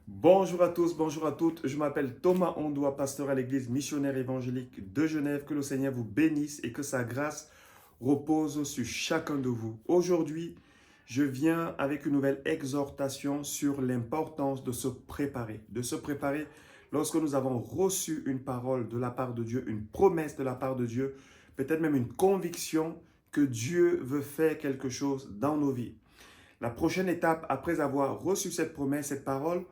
Bonjour à tous, bonjour à toutes. Je m'appelle Thomas Ondoa, pasteur à l'église missionnaire évangélique de Genève. Que le Seigneur vous bénisse et que sa grâce repose sur chacun de vous. Aujourd'hui, je viens avec une nouvelle exhortation sur l'importance de se préparer. De se préparer lorsque nous avons reçu une parole de la part de Dieu, une promesse de la part de Dieu, peut-être même une conviction que Dieu veut faire quelque chose dans nos vies. La prochaine étape, après avoir reçu cette promesse, cette parole,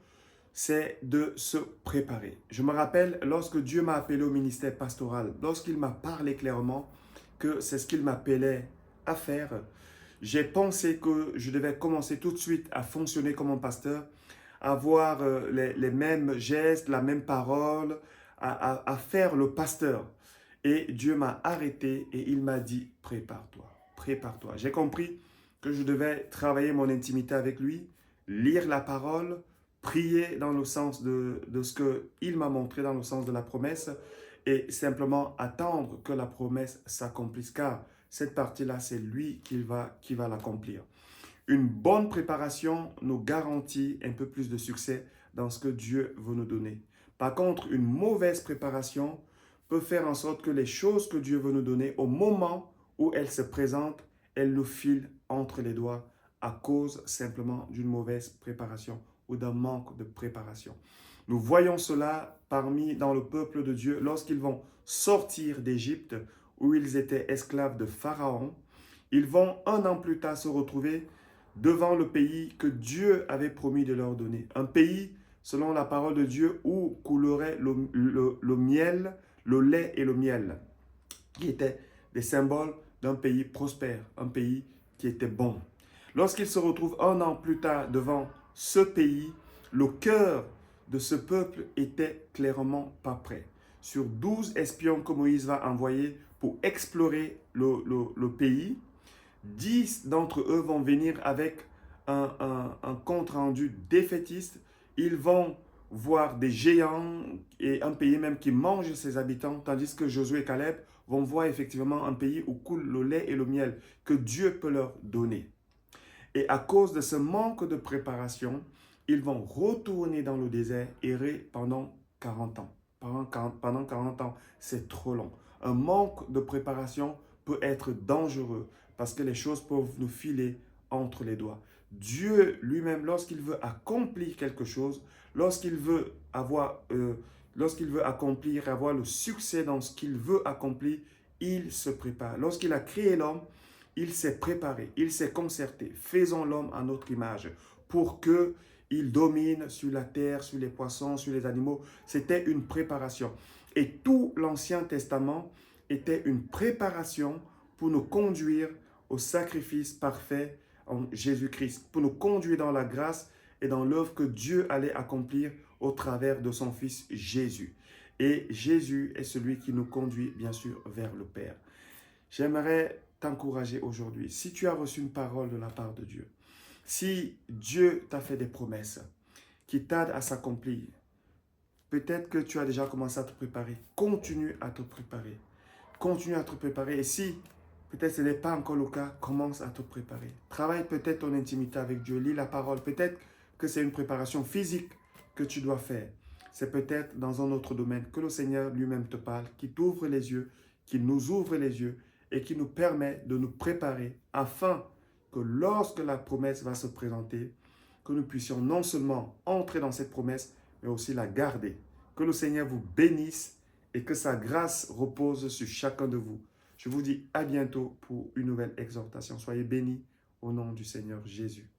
c'est de se préparer. Je me rappelle lorsque Dieu m'a appelé au ministère pastoral, lorsqu'il m'a parlé clairement que c'est ce qu'il m'appelait à faire, j'ai pensé que je devais commencer tout de suite à fonctionner comme un pasteur, avoir les mêmes gestes, la même parole, à faire le pasteur. Et Dieu m'a arrêté et il m'a dit, prépare-toi, prépare-toi. J'ai compris que je devais travailler mon intimité avec lui, lire la parole, prier dans le sens de ce qu'il m'a montré, dans le sens de la promesse, et simplement attendre que la promesse s'accomplisse, car cette partie-là, c'est lui qui va l'accomplir. Une bonne préparation nous garantit un peu plus de succès dans ce que Dieu veut nous donner. Par contre, une mauvaise préparation peut faire en sorte que les choses que Dieu veut nous donner, au moment où elles se présentent, elles nous filent entre les doigts à cause simplement d'une mauvaise préparation ou d'un manque de préparation. Nous voyons cela dans le peuple de Dieu lorsqu'ils vont sortir d'Égypte où ils étaient esclaves de Pharaon. Ils vont un an plus tard se retrouver devant le pays que Dieu avait promis de leur donner. Un pays, selon la parole de Dieu, où coulerait le miel, le lait et le miel, qui étaient des symboles d'un pays prospère, un pays qui était bon. Lorsqu'ils se retrouvent un an plus tard devant ce pays, le cœur de ce peuple était clairement pas prêt. Sur 12 espions que Moïse va envoyer pour explorer le pays, 10 d'entre eux vont venir avec un compte rendu défaitiste. Ils vont voir des géants et un pays même qui mange ses habitants, tandis que Josué et Caleb vont voir effectivement un pays où coule le lait et le miel que Dieu peut leur donner. Et à cause de ce manque de préparation, ils vont retourner dans le désert, errer pendant 40 ans. Pendant 40 ans, c'est trop long. Un manque de préparation peut être dangereux parce que les choses peuvent nous filer entre les doigts. Dieu lui-même, lorsqu'il veut accomplir quelque chose, lorsqu'il veut accomplir, avoir le succès dans ce qu'il veut accomplir, il se prépare. Lorsqu'il a créé l'homme, il s'est préparé, il s'est concerté. Faisons l'homme à notre image pour qu'il domine sur la terre, sur les poissons, sur les animaux. C'était une préparation. Et tout l'Ancien Testament était une préparation pour nous conduire au sacrifice parfait en Jésus-Christ, pour nous conduire dans la grâce et dans l'œuvre que Dieu allait accomplir au travers de son Fils Jésus. Et Jésus est celui qui nous conduit, bien sûr, vers le Père. J'aimerais t'encourager aujourd'hui. Si tu as reçu une parole de la part de Dieu, si Dieu t'a fait des promesses qui t'aident à s'accomplir, peut-être que tu as déjà commencé à te préparer. Continue à te préparer. Continue à te préparer. Et si peut-être ce n'est pas encore le cas, commence à te préparer. Travaille peut-être ton intimité avec Dieu. Lis la parole. Peut-être que c'est une préparation physique que tu dois faire. C'est peut-être dans un autre domaine que le Seigneur lui-même te parle, qui t'ouvre les yeux, qui nous ouvre les yeux et qui nous permet de nous préparer afin que lorsque la promesse va se présenter, que nous puissions non seulement entrer dans cette promesse, mais aussi la garder. Que le Seigneur vous bénisse et que sa grâce repose sur chacun de vous. Je vous dis à bientôt pour une nouvelle exhortation. Soyez bénis au nom du Seigneur Jésus.